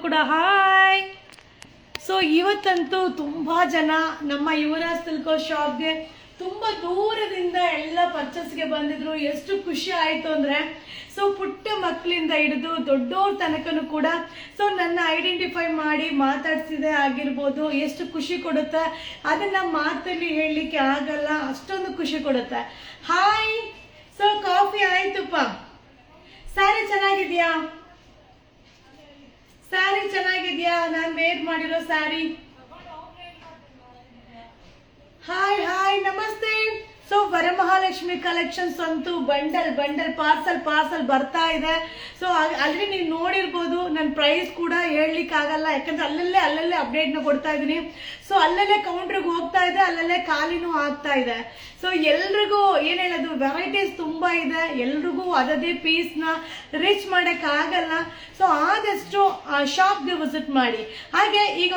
ಕೂಡ hi. So ಇವತ್ತಂತೂ ತುಂಬ ಜನ ನಮ್ಮ ಯುವರಾಜ್ ಸಿಲ್ಕ್ ಹೌಸ್ ಶಾಪ್ಗೆ ತುಂಬ ದೂರದಿಂದ ಎಲ್ಲ ಪರ್ಚೇಸ್ಗೆ ಬಂದಿದ್ರು. ಎಷ್ಟು ಖುಷಿ ಆಯಿತು ಅಂದರೆ, ಸೊ ಪುಟ್ಟ ಮಕ್ಕಳಿಂದ ಹಿಡಿದು ದೊಡ್ಡವ್ರ ತನಕನೂ ಕೂಡ ಸೊ ನನ್ನ ಐಡೆಂಟಿಫೈ ಮಾಡಿ ಮಾತಾಡ್ಸಿದೆ ಆಗಿರ್ಬೋದು. ಎಷ್ಟು ಖುಷಿ ಕೊಡುತ್ತೆ ಅದನ್ನು ಮಾತಲ್ಲಿ ಹೇಳಲಿಕ್ಕೆ ಆಗಲ್ಲ, ಅಷ್ಟೊಂದು ಖುಷಿ ಕೊಡುತ್ತೆ. ಹಾಯ್. ಸೊ ಕಾಫಿ ಆಯ್ತುಪ್ಪ. ಸ್ಯಾರಿ ಚೆನ್ನಾಗಿದ್ಯಾ? ಸ್ಯಾರಿ ಚೆನ್ನಾಗಿದ್ಯಾ? ನಾನು ವೇರ್ ಮಾಡಿರೋ ಸ್ಯಾರಿ. ಹಾಯ್ ಹಾಯ್, ನಮಸ್ತೆ. ಸೊ ವರಮಹಾಲಕ್ಷ್ಮಿ ಕಲೆಕ್ಷನ್ಸ್ ಅಂತೂ ಬಂಡಲ್ ಪಾರ್ಸಲ್ ಬರ್ತಾ ಇದೆ. ಸೊ ಅಲ್ಲಿ ನೀವು ನೋಡಿರ್ಬೋದು, ನನ್ನ ಪ್ರೈಸ್ ಕೂಡ ಹೇಳಲಿಕ್ಕೆ ಆಗಲ್ಲ, ಯಾಕಂದ್ರೆ ಅಲ್ಲಲ್ಲೇ ಅಪ್ಡೇಟ್ನ ಕೊಡ್ತಾ ಇದ್ದೀನಿ. ಸೊ ಅಲ್ಲಲ್ಲೇ ಕೌಂಟ್ರಿಗೆ ಹೋಗ್ತಾ ಇದೆ, ಅಲ್ಲಲ್ಲೇ ಖಾಲಿನೂ ಆಗ್ತಾ ಇದೆ. ಸೊ ಎಲ್ರಿಗೂ ಏನು ಹೇಳೋದು, ವೆರೈಟೀಸ್ ತುಂಬ ಇದೆ. ಎಲ್ರಿಗೂ ಅದೇ ಪೀಸ್ನ ರೀಚ್ ಮಾಡೋಕ್ಕಾಗಲ್ಲ. ಸೊ ಆದಷ್ಟು ಶಾಪ್ಗೆ ವಿಸಿಟ್ ಮಾಡಿ. ಹಾಗೆ ಈಗ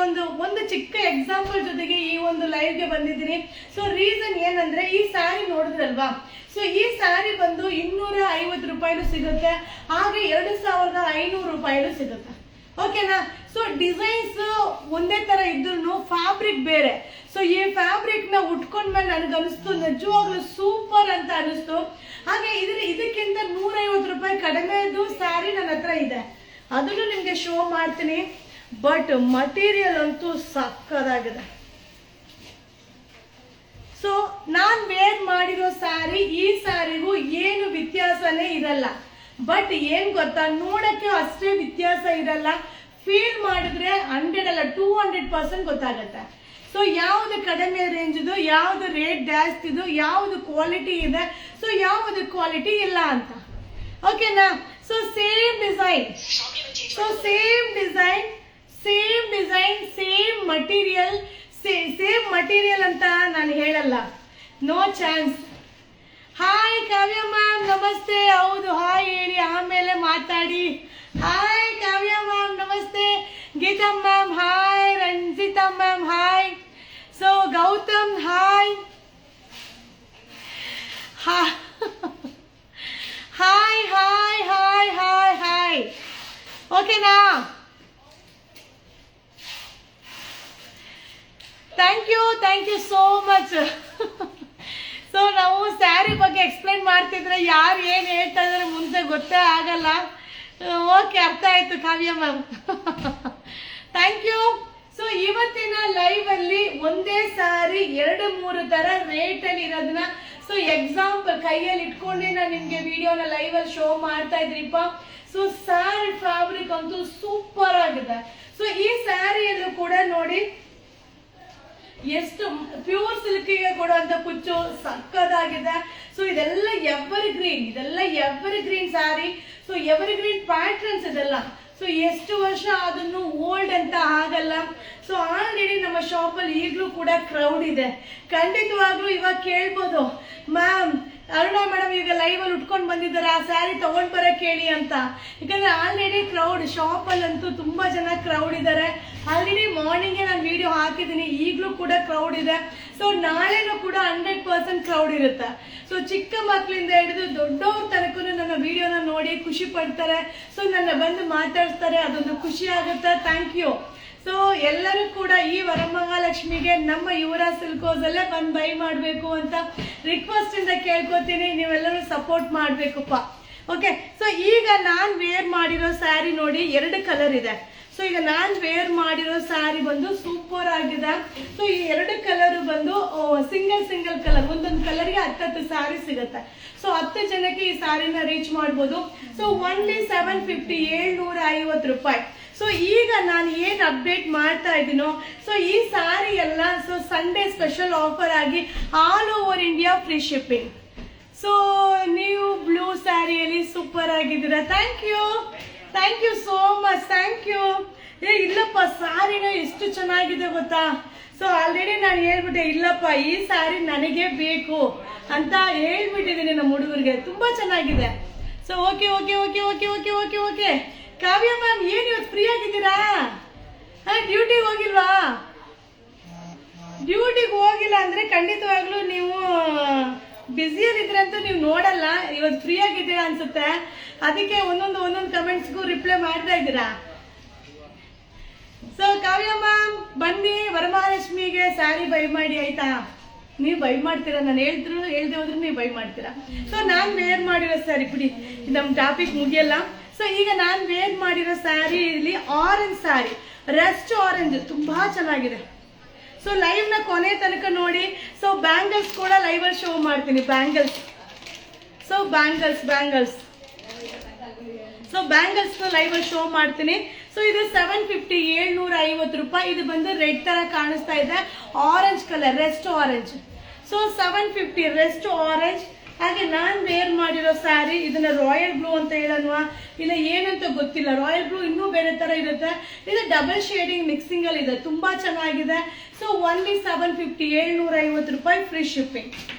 ಒಂದು ಚಿಕ್ಕ ಎಕ್ಸಾಂಪಲ್ ಜೊತೆಗೆ ಈ ಒಂದು ಲೈವ್ಗೆ ಬಂದಿದ್ದೀನಿ. ಸೊ ರೀಸನ್ ಏನಂದ್ರೆ, ಈ ಸ್ಯಾರಿ ನೋಡಿದ್ರಲ್ವಾ, ಸೊ ಈ ಸ್ಯಾರಿ ಬಂದು 250 ರೂಪಾಯಿಲು ಸಿಗುತ್ತೆ, ಹಾಗೆ 2500 ರೂಪಾಯಿಲು ಸಿಗುತ್ತೆ. ಓಕೆನಾ? ಸೊ ಡಿಸೈನ್ಸ್ ಒಂದೇ ತರ ಇದ್ರು ಫ್ಯಾಬ್ರಿಕ್ ಬೇರೆ. ಸೊ ಈ ಫ್ಯಾಬ್ರಿಕ್ ನ ಉಟ್ಕೊಂಡ್ಮೇಲೆ ನನಗೆ ಅನಿಸ್ತು ನಿಜವಾಗ್ಲೂ ಸೂಪರ್ ಅಂತ ಅನಿಸ್ತು. ಹಾಗೆ ಇದಕ್ಕಿಂತ 150 ರೂಪಾಯಿ ಕಡಿಮೆದು ಸ್ಯಾರಿ ನನ್ನ ಹತ್ರ ಇದೆ, ಅದನ್ನು ನಿಮ್ಗೆ ಶೋ ಮಾಡ್ತೀನಿ. ಬಟ್ ಮಟೀರಿಯಲ್ ಅಂತೂ ಸಕ್ಕದಾಗಿದೆ. ಸೊ ನಾನ್ ವೇರ್ ಮಾಡಿರೋ ಸ್ಯಾರಿ ಈ ಸ್ಯಾರಿಗೂ ಏನು ವ್ಯತ್ಯಾಸನೇ ಇರಲ್ಲ. ಬಟ್ ಏನ್ ಗೊತ್ತಾ, ನೋಡಕ್ಕೆ ಅಷ್ಟೇ ವ್ಯತ್ಯಾಸ ಇರಲ್ಲ, ಫೀಲ್ ಮಾಡಿದ್ರೆ 100 ಅಲ್ಲ 200% ಗೊತ್ತಾಗತ್ತೆ. ಸೊ ಯಾವ್ದು ಕಡಿಮೆ ರೇಂಜ್ ಇದು, ಯಾವ್ದು ರೇಟ್ ಜಾಸ್ತಿ ಇದು, ಯಾವ್ದು ಕ್ವಾಲಿಟಿ ಇದೆ, ಸೊ ಯಾವ್ದು ಕ್ವಾಲಿಟಿ ಇಲ್ಲ ಅಂತ. ಓಕೆನಾ? So same design same material ಅಂತ ನಾನು ಹೇಳಲ್ಲ, no chance. Hi Kavya ma'am, ನಮಸ್ತೆ. ಹೌದು, ಹಾಯ್ ಹೇಳಿ ಆಮೇಲೆ ಮಾತಾಡಿ. ಹಾಯ್ ಕಾವ್ಯ ಮ್ಯಾಮ್, ನಮಸ್ತೆ. Geeta ma'am hi, Ranjita ma'am hi. So Gautam hi. Hi hi hi hi hi. ಓಕೆನಾ? Thank you so much. So ನಾವು ಸ್ಯಾರಿ ಬಗ್ಗೆ ಎಕ್ಸ್ಪ್ಲೈನ್ ಮಾಡ್ತಿದ್ರೆ ಯಾರು ಏನು ಹೇಳ್ತಾ ಇದ್ದಾರೆ ಮುಂದೆ ಗೊತ್ತೇ ಆಗಲ್ಲ. ಓಕೆ, ಅರ್ಥ ಆಯ್ತು Kavya ma'am. Thank you. So ಇವತ್ತಿನ ಲೈವ್ ಅಲ್ಲಿ ಒಂದೇ ಸ್ಯಾರಿ 2-3 ತರ ರೇಟ್ ಅಲ್ಲಿ ಇರೋದನ್ನ ಸೊ ಎಕ್ಸಾಂಪಲ್ ಕೈಯಲ್ಲಿ ಇಟ್ಕೊಂಡೆ ನಾನು ನಿಮ್ಗೆ ವಿಡಿಯೋನ ಲೈವ್ ಅಲ್ಲಿ ಶೋ ಮಾಡ್ತಾ ಇದ್ರಿಪ್ಪ. ಸೊ ಸ್ಯಾರಿ ಫ್ಯಾಬ್ರಿಕ್ ಅಂತೂ ಸೂಪರ್ ಆಗಿದೆ. ಸೊ ಈ ಸ್ಯಾರಿಯಲ್ಲೂ ಕೂಡ ನೋಡಿ ಎಷ್ಟು ಪ್ಯೂರ್ ಸಿಲ್ಕಿಗೆ ಕೊಡುವಂತ ಕುಚ್ಚು ಸಕ್ಕದಾಗಿದೆ. ಸೊ ಇದೆಲ್ಲ ever green sari. So ever green patterns ಇದೆಲ್ಲ. ಸೊ ಎಷ್ಟು ವರ್ಷ ಅದನ್ನು ಓಲ್ಡ್ ಅಂತ ಆಗಲ್ಲ. ಸೊ ಆಲ್ರೆಡಿ ನಮ್ಮ ಶಾಪಲ್ಲಿ ಈಗಲೂ ಕೂಡ ಕ್ರೌಡ್ ಇದೆ. ಖಂಡಿತವಾಗ್ಲೂ ಇವಾಗ ಕೇಳ್ಬೋದು, ಮ್ಯಾಮ್ ಅರುಣಾ ಮೇಡಮ್ ಈಗ ಲೈವ್ ಅಲ್ಲಿ ಉಟ್ಕೊಂಡು ಬಂದಿದ್ದಾರೆ, ಆ ಸ್ಯಾರಿ ತಗೊಂಡ್ ಬರಕ್ ಹೇಳಿ ಅಂತ. ಯಾಕಂದ್ರೆ ಆಲ್ರೆಡಿ ಕ್ರೌಡ್, ಶಾಪಲ್ಲಂತೂ ತುಂಬಾ ಜನ ಕ್ರೌಡ್ ಇದ್ದಾರೆ. ಆಲ್ರೆಡಿ ಮಾರ್ನಿಂಗ್ ನಾನು ವಿಡಿಯೋ ಹಾಕಿದ್ದೀನಿ, ಈಗಲೂ ಕೂಡ ಕ್ರೌಡ್ ಇದೆ. ಸೊ ನಾಳೆನೂ ಕೂಡ 100% ಕ್ರೌಡ್ ಇರುತ್ತೆ. ಸೊ ಚಿಕ್ಕ ಮಕ್ಕಳಿಂದ ಹಿಡಿದು ದೊಡ್ಡವ್ರ ತನಕ ನನ್ನ ವಿಡಿಯೋನ ನೋಡಿ ಖುಷಿ ಪಡ್ತಾರೆ. ಸೊ ನನ್ನ ಬಂದು ಮಾತಾಡ್ತಾರೆ, ಅದೊಂದು ಖುಷಿ ಆಗುತ್ತೆ. Thank you. ಸೊ ಎಲ್ಲರೂ ಕೂಡ ಈ ವರಮಹಾಲಕ್ಷ್ಮಿಗೆ ನಮ್ಮ ಯುವರಾಜ್ ಸಿಲ್ಕ್ ಹೌಸ್ ಅಲ್ಲೇ ಬಂದು ಬೈ ಮಾಡಬೇಕು ಅಂತ ರಿಕ್ವೆಸ್ಟ್ ಇಂದ ಕೇಳ್ಕೊತೀನಿ. ನೀವೆಲ್ಲರೂ ಸಪೋರ್ಟ್ ಮಾಡ್ಬೇಕಪ್ಪ. ಓಕೆ. ಸೊ ಈಗ ನಾನ್ ವೇರ್ ಮಾಡಿರೋ ಸ್ಯಾರಿ ನೋಡಿ 2 ಕಲರ್ ಇದೆ. ಸೊ ಈಗ ನಾನ್ ವೇರ್ ಮಾಡಿರೋ ಸ್ಯಾರಿ ಬಂದು ಸೂಪರ್ ಆಗಿದೆ. ಸೊ ಈ 2 ಕಲರ್ ಬಂದು ಸಿಂಗಲ್ ಕಲರ್, ಒಂದೊಂದು ಕಲರ್ಗೆ 10 ಸ್ಯಾರಿ ಸಿಗುತ್ತೆ. ಸೊ 10 ಜನಕ್ಕೆ ಈ ಸ್ಯಾರಿನ ರೀಚ್ ಮಾಡ್ಬೋದು. ಸೊ ಓನ್ಲಿ 750, 750 ರೂಪಾಯಿ. ಸೊ ಈಗ ನಾನು ಏನು ಅಪ್ಡೇಟ್ ಮಾಡ್ತಾ ಇದ್ದೀನೋ, ಸೊ ಈ ಸ್ಯಾರಿ ಎಲ್ಲ ಸೊ ಸಂಡೇ ಸ್ಪೆಷಲ್ ಆಫರ್ ಆಗಿ all over India free shipping. So ನೀವು ಬ್ಲೂ ಸ್ಯಾರಿಯಲ್ಲಿ ಸೂಪರ್ ಆಗಿದ್ದೀರಾ. Thank you so much. Thank you. ಇಲ್ಲಪ್ಪ, ಸ್ಯಾರಿನ ಎಷ್ಟು ಚೆನ್ನಾಗಿದೆ ಗೊತ್ತಾ. ಸೊ ಆಲ್ರೆಡಿ ನಾನು ಹೇಳ್ಬಿಟ್ಟೆ, ಇಲ್ಲಪ್ಪ ಈ ಸ್ಯಾರಿ ನನಗೆ ಬೇಕು ಅಂತ ಹೇಳ್ಬಿಟ್ಟಿದ್ದೀನಿ ನಮ್ಮ ಹುಡುಗರಿಗೆ. ತುಂಬಾ ಚೆನ್ನಾಗಿದೆ. So okay. ಕಾವ್ಯ ಮ್ಯಾಮ್, ಏನ್ ಇವತ್ತು ಫ್ರೀ ಆಗಿದ್ದೀರಾ? ಡ್ಯೂಟಿಗೆ ಹೋಗಿಲ್ವಾ? ಡ್ಯೂಟಿಗೆ ಹೋಗಿಲ್ಲ ಅಂದ್ರೆ ಖಂಡಿತವಾಗ್ಲೂ ನೀವು ಬ್ಯುಸಿಯಲ್ಲಿದ್ರೆ ಅಂತೂ ನೀವು ನೋಡಲ್ಲ. ಇವತ್ತು ಫ್ರೀ ಆಗಿದ್ದೀರಾ ಅನ್ಸುತ್ತೆ, ಅದಕ್ಕೆ ಒಂದೊಂದು ಕಮೆಂಟ್ಸ್ಗೂ ರಿಪ್ಲೈ ಮಾಡ್ತಾ ಇದ್ದೀರಾ. ಕಾವ್ಯ ಮ್ಯಾಮ್ ಬನ್ನಿ ವರಮಹಾಲಕ್ಷ್ಮಿಗೆ ಸ್ಯಾರಿ ಬೈ ಮಾಡಿ ಆಯ್ತಾ. ನೀವು ಬೈ ಮಾಡ್ತೀರಾ, ನಾನು ಹೇಳ್ದೆ ಹೋದ್ರು ನೀವು ಬೈ ಮಾಡ್ತೀರಾ. ಸೊ ನಾನು ವೇರ್ ಮಾಡಿರೋ ಸ್ಯಾರಿ ಬಿಡಿ, ನಮ್ಮ ಟಾಪಿಕ್ ಮುಗಿಯಲ್ಲ. ಸೊ ಈಗ ನಾನು ವೇರ್ ಮಾಡಿರೋ ಸ್ಯಾರಿ ಇಲ್ಲಿ ಆರೆಂಜ್ ಸ್ಯಾರಿ, ರಸ್ಟ್ ಆರೆಂಜ್, ತುಂಬಾ ಚೆನ್ನಾಗಿದೆ. ಸೊ ಲೈವ್ ನ ಕೊನೆ ತನಕ ನೋಡಿ. ಸೊ ಬ್ಯಾಂಗಲ್ಸ್ ಕೂಡ ಲೈವ್ ಅಲ್ಲಿ ಶೋ ಮಾಡ್ತೀನಿ, ಬ್ಯಾಂಗಲ್ಸ್. ಸೊ ಬ್ಯಾಂಗಲ್ಸ್ ನ ಲೈವ್ ಅಲ್ಲಿ ಶೋ ಮಾಡ್ತೀನಿ. ಸೊ ಇದು 750, 750 ರೂಪಾಯಿ. ಇದು ಬಂದು ರೆಡ್ ತರ ಕಾಣಿಸ್ತಾ ಇದೆ, orange colour, rest orange. So 750 rest orange. ಹಾಗೆ ನಾನ್ ವೇರ್ ಮಾಡಿರೋ ಸ್ಯಾರಿ, ಇದನ್ನ ರಾಯಲ್ ಬ್ಲೂ ಅಂತ ಹೇಳಲ್ವಾ, ಇಲ್ಲ ಏನಂತ ಗೊತ್ತಿಲ್ಲ. ರಾಯಲ್ ಬ್ಲೂ ಇನ್ನೂ ಬೇರೆ ತರ ಇರುತ್ತೆ. ಇದು ಡಬಲ್ ಶೇಡಿಂಗ್ ಮಿಕ್ಸಿಂಗ್ ಅಲ್ಲಿ ಇದೆ, ತುಂಬಾ ಚೆನ್ನಾಗಿದೆ. ಸೊ ಓನ್ಲಿ 750, 750 ರೂಪಾಯಿ, ಫ್ರೀ ಶಿಪ್ಪಿಂಗ್.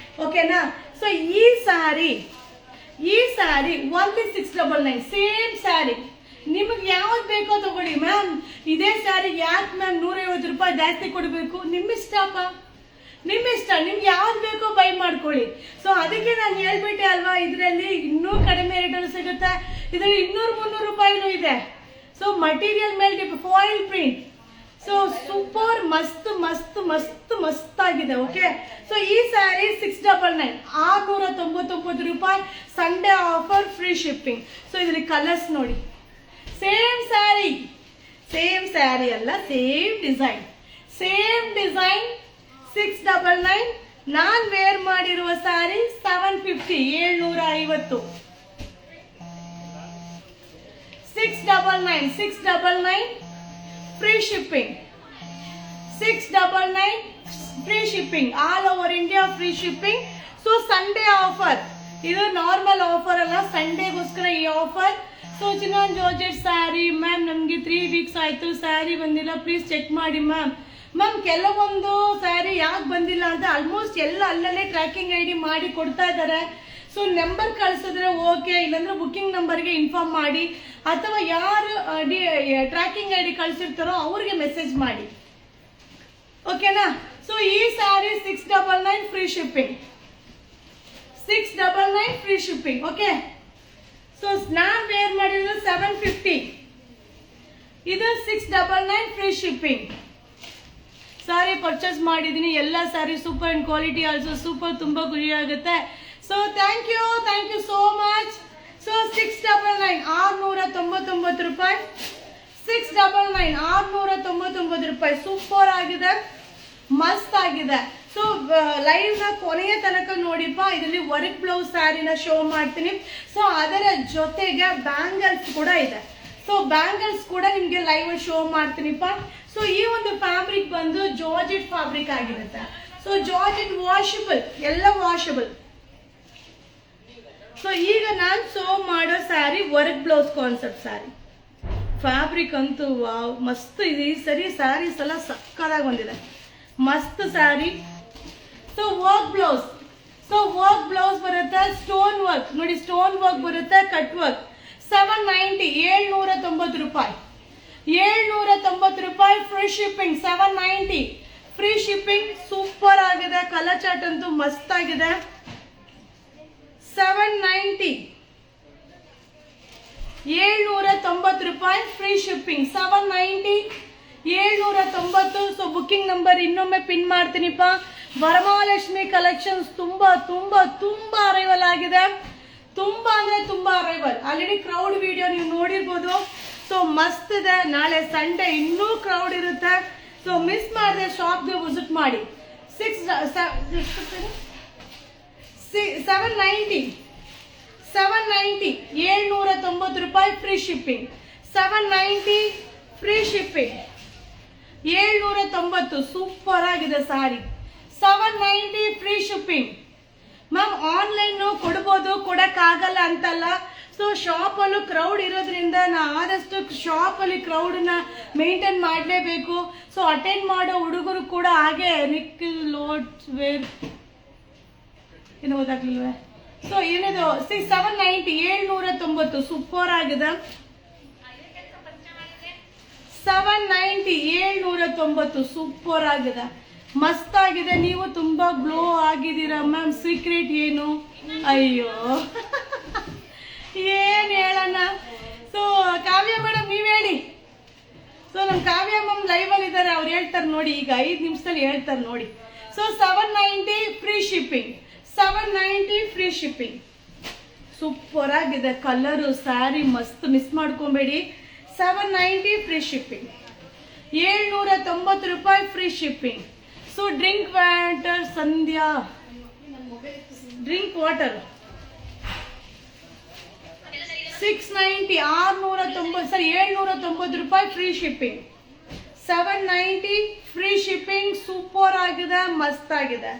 ಓಕೆನಾ. ಸೊ ಈ ಸ್ಯಾರಿ ಓನ್ಲಿ 699, ಸೇಮ್ ಸ್ಯಾರಿ. ನಿಮಗೆ ಯಾವ್ದು ಬೇಕೋ ತಗೊಳ್ಳಿ ಮ್ಯಾಮ್. ಇದೇ ಸ್ಯಾರಿ ಯಾಕೆ ಮ್ಯಾಮ್ 150 ರೂಪಾಯಿ ಜಾಸ್ತಿ ಕೊಡಬೇಕು? ನಿಮ್ಮಿಷ್ಟಪ್ಪ, ನಿಮ್ಮಿಷ್ಟ. ನಿಮ್ಗೆ ಯಾವ್ದು ಬೇಕೋ ಬೈ ಮಾಡ್ಕೊಳ್ಳಿ. ಸೊ ಅದಕ್ಕೆ ನಾನು ಹೇಳ್ಬಿಟ್ಟೆ ಅಲ್ವಾ, ಇದರಲ್ಲಿ ಇನ್ನೂ ಕಡಿಮೆ ರೇಟಲ್ಲಿ ಸಿಗುತ್ತೆ. ಇದರಲ್ಲಿ 200-300 ರೂಪಾಯಿನೂ ಇದೆ. ಸೊ ಮಟೀರಿಯಲ್ ಮೇಲೆ ಫಾಯಿಲ್ ಪ್ರಿಂಟ್. ಸೊ ಸೂಪರ್ ಮಸ್ತ್ ಆಗಿದೆ. ಓಕೆ. ಸೊ ಈ ಸ್ಯಾರಿ 699, 699 ರೂಪಾಯಿ. Sunday offer, free shipping. So ಇದ್ರಲ್ಲಿ ಕಲರ್ಸ್ ನೋಡಿ. ಸೇಮ್ ಸ್ಯಾರಿ ಅಲ್ಲ, ಸೇಮ್ ಡಿಸೈನ್ 699. ನಾನ್ ವೇರ್ ಮಾಡಿರುವ sari 750, 750. 699 free shipping. 699 free shipping, all over India free shipping. So Sunday offer, ಇದು ನಾರ್ಮಲ್ ಆಫರ್ ಅಲ್ಲ, ಸಂಡೇಗೋಸ್ಕರ ಈ offer. So chinon georgette sari ma'am, ನಮ್ಗೆ 3 ವೀಕ್ಸ್ ಆಯ್ತು ಸ್ಯಾರಿ ಬಂದಿಲ್ಲ, ಪ್ಲೀಸ್ ಚೆಕ್ ಮಾಡಿ ಮ್ಯಾಮ್. ಕೆಲವೊಂದು ಸ್ಯಾರಿ ಯಾಕೆ ಬಂದಿಲ್ಲ ಅಂತ ಆಲ್ಮೋಸ್ಟ್ ಎಲ್ಲ ಅಲ್ಲಲ್ಲೇ ಟ್ರ್ಯಾಕಿಂಗ್ ಐಡಿ ಮಾಡಿ ಕೊಡ್ತಾ ಇದ್ದಾರೆ. ಸೊ ನಂಬರ್ ಕಳಿಸಿದ್ರೆ ಓಕೆ, ಇಲ್ಲಾಂದ್ರೆ ಬುಕಿಂಗ್ ನಂಬರ್ಗೆ ಇನ್ಫಾರ್ಮ್ ಮಾಡಿ, ಅಥವಾ ಯಾರು ಟ್ರ್ಯಾಕಿಂಗ್ ಐಡಿ ಕಳಿಸಿರ್ತಾರೋ ಅವ್ರಿಗೆ ಮೆಸೇಜ್ ಮಾಡಿ. ಓಕೆನಾ. ಸೊ ಈ sari 699 free shipping. 699 free shipping. Okay. So ನಾನ್ ವೇರ್ ಮಾಡಿರೋದು 750, ಇದು 699 ಫ್ರೀ ಶಿಪ್ಪಿಂಗ್. ಸಾರಿ ಪರ್ಚೇಸ್ ಮಾಡಿದೀನಿ, ಎಲ್ಲ sari super and quality also super, ತುಂಬಾ ಖುಷಿ ಆಗುತ್ತೆ. So thank you so much. So 699, 699 ರೂಪಾಯಿ. 699, 699 ರೂಪಾಯಿ. ಸೂಪರ್ ಆಗಿದೆ, ಮಸ್ತ್ ಆಗಿದೆ. ಸೊ ಲೈವ್ ನ ಕೊನೆಯ ತನಕ ನೋಡಿಪ್ಪ. ಇದರಲ್ಲಿ ವರ್ಕ್ ಬ್ಲೌಸ್ ಸ್ಯಾರಿನ ಶೋ ಮಾಡ್ತೀನಿ. ಸೊ ಅದರ ಜೊತೆಗೆ ಬ್ಯಾಂಗಲ್ಸ್ ಕೂಡ ಇದೆ. ಸೊ ಬ್ಯಾಂಗಲ್ಸ್ ಕೂಡ ನಿಮ್ಗೆ ಲೈವ್ ಶೋ ಮಾಡ್ತೀನಿಪ್ಪ. ಸೊ ಈ ಒಂದು ಫ್ಯಾಬ್ರಿಕ್ ಬಂದು ಜಾರ್ಜೆಟ್ ಫ್ಯಾಬ್ರಿಕ್ ಆಗಿರುತ್ತೆ. ಸೊ ಜಾರ್ಜೆಟ್ ವಾಷಬಲ್, ಎಲ್ಲ ವಾಷಬಲ್. ಸೊ ಈಗ ನಾನು ಶೋ ಮಾಡೋ sari work blouse concept sari. Fabric ಅಂತೂ ವಾವ್, ಮಸ್ತ್ ಇದೆ. ಈ ಸರಿ ಸ್ಯಾರೀಸ್ ಎಲ್ಲ ಸಕ್ಕದಾಗಿ ಬಂದಿದೆ, ಮಸ್ತ್ ಸ್ಯಾರಿ. ಸೊ ವರ್ಕ್ ಬ್ಲೌಸ್ ಬರುತ್ತೆ, ಸ್ಟೋನ್ ವರ್ಕ್ ನೋಡಿ, ಸ್ಟೋನ್ ವರ್ಕ್ ಬರುತ್ತೆ, ಕಟ್ ವರ್ಕ್. 790, 790 ರೂಪಾಯಿ. 790 ರೂಪಾಯಿ free shipping. 790 free shipping. Super ಆಗಿದೆ, ಕಲರ್ ಚಾರ್ಟ್ ಅಂತೂ ಮಸ್ತ್ ಆಗಿದೆ. 790, 790 ರೂಪಾಯಿ free shipping. 790, 790. So booking number ಇನ್ನೊಮ್ಮೆ ಪಿನ್ ಮಾಡ್ತೀನಿಪ್ಪ. ವರಮಹಾಲಕ್ಷ್ಮಿ ಕಲೆಕ್ಷನ್ಸ್ ತುಂಬಾ ಅರೈವಲ್ ಆಗಿದೆ, ತುಂಬಾ ಅರೈವಲ್. ಆಲ್ರೆಡಿ ಕ್ರೌಡ್ ವಿಡಿಯೋ ನೀವು ನೋಡಿರ್ಬೋದು. ಸೊ ಮಸ್ತ್ ಇದೆ. ನಾಳೆ ಸಂಡೇ ಇನ್ನೂ ಕ್ರೌಡ್ ಇರುತ್ತೆ. ಸೊ ಮಿಸ್ ಮಾಡದೆ ಶಾಪ್ಗೆ ವಿಸಿಟ್ ಮಾಡಿ. 790, 790 ರೂಪಾಯಿ free shipping. 790 free shipping. 790 super ಆಗಿದೆ ಸಾರಿ. 790 ಫ್ರೀ ಶಿಪ್ಪಿಂಗ್. ಮ್ಯಾಮ್ ಆನ್ಲೈನ್ ಕೊಡ್ಬೋದು, ಕೊಡಕ್ಕಾಗಲ್ಲ ಅಂತಲ್ಲ. ಸೊ ಶಾಪಲ್ಲೂ ಕ್ರೌಡ್ ಇರೋದ್ರಿಂದ ನಾ ಆದಷ್ಟು ಶಾಪಲ್ಲಿ ಕ್ರೌಡನ್ನ ಮೇಂಟೈನ್ ಮಾಡಲೇಬೇಕು. ಸೊ ಅಟೆಂಡ್ ಮಾಡೋ ಹುಡುಗರು ಕೂಡ ಹಾಗೆ ನಿಖಿಲ್ ಲೋಡ್ಸ್ ವೇರ್ ಏನು ಗೊತ್ತಾಗ್ಲಿಲ್ವೇ. ಸೊ ಏನಿದು 790, 790 ಸೂಪರ್ ಆಗಿದೆ. 790, 790 ಸೂಪರ್ ಆಗಿದೆ, ಮಸ್ತ್ ಆಗಿದೆ. ನೀವು ತುಂಬಾ ಗ್ಲೋ ಆಗಿದ್ದೀರಾ ಮ್ಯಾಮ್. ಸೀಕ್ರೆಟ್ ಏನು? ಅಯ್ಯೋ ಏನ್ ಹೇಳೋಣ. ಸೊ ಕಾವ್ಯ ಮೇಡಮ್ ನೀವ್ ಹೇಳಿ. ಸೊ ನಮ್ ಕಾವ್ಯ ಮ್ಯಾಮ್ ಲೈವಲ್ಲಿ ಇದ್ದಾರೆ, ಅವ್ರು ಹೇಳ್ತಾರೆ ನೋಡಿ, ಈಗ 5 ನಿಮಿಷದಲ್ಲಿ ಹೇಳ್ತಾರೆ ನೋಡಿ. So 790 free shipping, 790 free shipping. Super ಆಗಿದೆ ಕಲರು, ಸ್ಯಾರಿ ಮಸ್ತ್, ಮಿಸ್ ಮಾಡ್ಕೊಬೇಡಿ. 790 ಫ್ರೀ ಶಿಪ್ಪಿಂಗ್, 790 ರೂಪಾಯಿ free shipping. So drink water Sandhya, drink water 690, 690, ಸರಿ 790 ರೂಪಾಯಿ free shipping. 790 free shipping. Super ಆಗಿದೆ, ಮಸ್ತ್ ಆಗಿದೆ.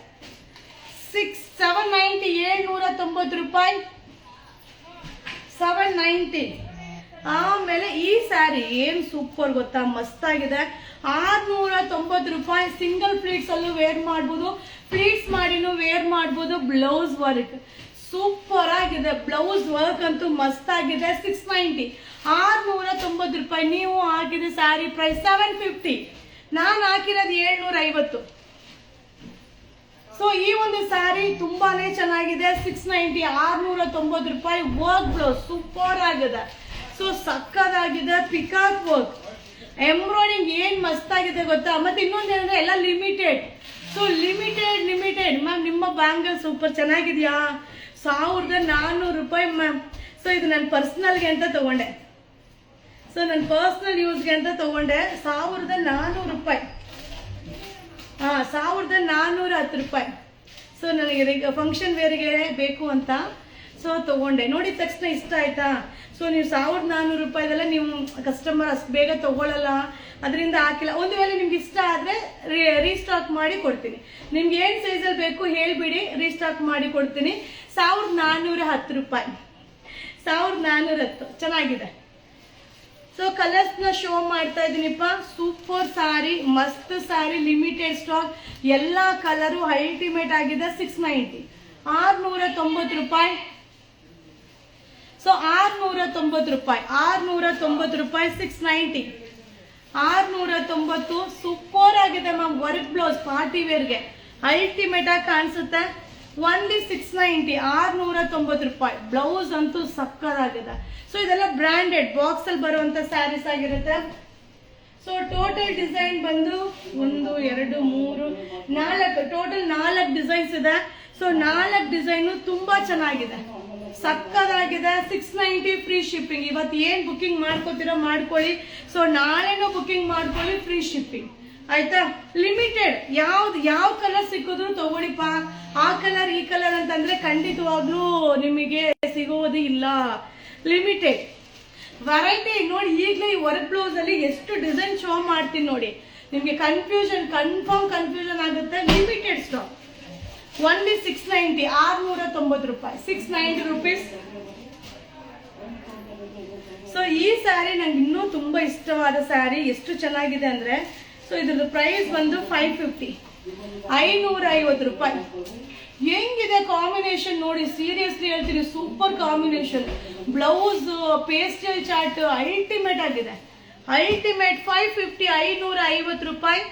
790, 790 ರೂಪಾಯಿ, 790. ಆಮೇಲೆ ಈ ಸ್ಯಾರಿ ಏನ್ ಸೂಪರ್ ಗೊತ್ತಾ, ಮಸ್ತ್ ಆಗಿದೆ. 690 ರೂಪಾಯಿ. ಸಿಂಗಲ್ ಪ್ಲೀಟ್ಸ್ ಅಲ್ಲೂ ವೇರ್ ಮಾಡ್ಬೋದು, ಪ್ಲೀಟ್ಸ್ ಮಾಡಿನೂ ವೇರ್ ಮಾಡ್ಬೋದು. ಬ್ಲೌಸ್ ವರ್ಕ್ ಸೂಪರ್ ಆಗಿದೆ, ಬ್ಲೌಸ್ ವರ್ಕ್ ಅಂತೂ ಮಸ್ತ್ ಆಗಿದೆ. 690, 690 ರೂಪಾಯಿ. ನೀವು ಹಾಕಿದ ಸ್ಯಾರಿ ಪ್ರೈಸ್ 750, ನಾನು ಹಾಕಿರೋದು 750. ಸೊ ಈ ಒಂದು ಸ್ಯಾರಿ ತುಂಬಾನೇ ಚೆನ್ನಾಗಿದೆ. 690, 690 ರೂಪಾಯಿ. ವರ್ಕ್ ಬ್ಲೌಸ್ ಸೂಪರ್ ಆಗಿದೆ. ಸೊ ಸಕ್ಕದಾಗಿದೆ. ಪಿಕಾಕ್ ವರ್ಕ್, ಎಂಬ್ರಾಯ್ಡಿಂಗ್ ಏನ್ ಮಸ್ತ್ ಆಗಿದೆ ಗೊತ್ತಾ. ಮತ್ತೆ ಇನ್ನೊಂದು ಏನಂದ್ರೆ ಎಲ್ಲ ಲಿಮಿಟೆಡ್. So limited ma'am. ನಿಮ್ಮ ಬ್ಯಾಂಗಲ್ ಸೂಪರ್ ಚೆನ್ನಾಗಿದ್ಯಾ? 1400 ರೂಪಾಯಿ ಮ್ಯಾಮ್. ಸೊ ಇದು ನನ್ನ ಪರ್ಸನಲ್ಗೆ ಅಂತ ತಗೊಂಡೆ, ಸೊ ನನ್ನ ಪರ್ಸನಲ್ ಯೂಸ್ಗೆ ಅಂತ ತಗೊಂಡೆ. 1400 ರೂಪಾಯಿ. 1410 ರೂಪಾಯಿ. ಸೊ ನನಗೆ ಫಂಕ್ಷನ್ ವೇರ್ಗೆ ಬೇಕು ಅಂತ ಸೊ ತಗೊಂಡೆ. ನೋಡಿದ ತಕ್ಷಣ ಇಷ್ಟ ಆಯ್ತಾ. ಸೊ ನೀವು 1400 ರೂಪಾಯಿದೆಲ್ಲ ನೀವು ಕಸ್ಟಮರ್ ಅಷ್ಟು ಬೇಗ ತಗೊಳ್ಳಲ್ಲ, ಅದರಿಂದ ಹಾಕಿಲ್ಲ. ಒಂದು ವೇಳೆ ನಿಮ್ಗೆ ಇಷ್ಟ ಆದರೆ ರೀಸ್ಟಾಕ್ ಮಾಡಿ ಕೊಡ್ತೀನಿ. ನಿಮ್ಗೆ ಏನು ಸೈಜಲ್ಲಿ ಬೇಕು ಹೇಳಿಬಿಡಿ, ರೀಸ್ಟಾಕ್ ಮಾಡಿ ಕೊಡ್ತೀನಿ. 1410 ರೂಪಾಯಿ, 1410. ಚೆನ್ನಾಗಿದೆ. ಸೊ ಕಲರ್ಸ್ನ ಶೋ ಮಾಡ್ತಾ ಇದ್ದೀನಿಪ್ಪ. ಸೂಪರ್ ಸ್ಯಾರಿ, ಮಸ್ತ್ ಸ್ಯಾರಿ, ಲಿಮಿಟೆಡ್ ಸ್ಟಾಕ್, ಎಲ್ಲ ಕಲರು ಅಲ್ಟಿಮೇಟ್ ಆಗಿದೆ. 690, 690 ರೂಪಾಯಿ. ಸೊ 690 ರೂಪಾಯಿ, 690 ರೂಪಾಯಿ. 690, 690. ಸೂಪರ್ ಆಗಿದೆ ಮ್ಯಾಮ್. ವರ್ಕ್ ಬ್ಲೌಸ್ ಪಾರ್ಟಿ ವೇರ್ಗೆ ಅಲ್ಟಿಮೇಟ್ ಆಗಿ ಕಾಣಿಸುತ್ತೆ. ಓನ್ಲಿ 690, 690 ರೂಪಾಯಿ. ಬ್ಲೌಸ್ ಅಂತೂ ಸಕ್ಕದಾಗಿದೆ. ಸೊ ಇದೆಲ್ಲ ಬ್ರ್ಯಾಂಡೆಡ್ ಬಾಕ್ಸ್ ಅಲ್ಲಿ ಬರುವಂತ ಸ್ಯಾರೀಸ್ ಆಗಿರುತ್ತೆ. ಸೊ ಟೋಟಲ್ ಡಿಸೈನ್ ಬಂದು 1 2 3 4, ಟೋಟಲ್ 4 ಡಿಸೈನ್ಸ್ ಇದೆ. ಸೊ 4 ಡಿಸೈನು ತುಂಬಾ ಚೆನ್ನಾಗಿದೆ, ಸಕ್ಕದಾಗಿದೆ. 690 ಫ್ರೀ ಶಿಪ್ಪಿಂಗ್. ಇವತ್ತು ಏನ್ ಬುಕಿಂಗ್ ಮಾಡ್ಕೋತೀರೋ ಮಾಡ್ಕೊಳ್ಳಿ. ಸೊ ನಾಳೆನೂ ಬುಕಿಂಗ್ ಮಾಡ್ಕೊಳ್ಳಿ, ಫ್ರೀ ಶಿಪ್ಪಿಂಗ್ ಆಯ್ತಾ. ಲಿಮಿಟೆಡ್, ಯಾವ ಕಲರ್ ಸಿಕ್ಕಿದ್ರು ತಗೊಳ್ಳಿಪ್ಪ. ಆ ಕಲರ್ ಈ ಕಲರ್ ಅಂತಂದ್ರೆ ಖಂಡಿತವಾಗ್ಲೂ ನಿಮಗೆ ಸಿಗೋದು ಇಲ್ಲ. ಲಿಮಿಟೆಡ್ ವೆರೈಟಿ ನೋಡಿ. ಈಗಲೇ ಈ ವರ್ಕ್ ಬ್ಲೌಸ್ ಅಲ್ಲಿ ಎಷ್ಟು ಡಿಸೈನ್ ಶೋ ಮಾಡ್ತೀನಿ ನೋಡಿ, ನಿಮ್ಗೆ ಕನ್ಫರ್ಮ್ ಕನ್ಫ್ಯೂಷನ್ ಆಗುತ್ತೆ. Limited stock. ಓನ್ಲಿ 690, 690 ರೂಪಾಯಿ. 690 ರುಪೀಸ್. ಸೊ ಈ ಸ್ಯಾರಿ ನಂಗೆ ಇನ್ನೂ ತುಂಬಾ ಇಷ್ಟವಾದ ಸ್ಯಾರಿ. ಎಷ್ಟು ಚೆನ್ನಾಗಿದೆ ಅಂದ್ರೆ, ಸೊ ಇದ್ರದ್ದು ಪ್ರೈಸ್ ಬಂದು 550, 550 ರೂಪಾಯಿ. ಹೆಂಗಿದೆ ಕಾಂಬಿನೇಷನ್ ನೋಡಿ, ಸೀರಿಯಸ್ಲಿ ಹೇಳ್ತೀನಿ, super combination. Blouse pastel chart ultimate ಆಗಿದೆ, ಅಲ್ಟಿಮೇಟ್. 550, 550 ರೂಪಾಯಿ.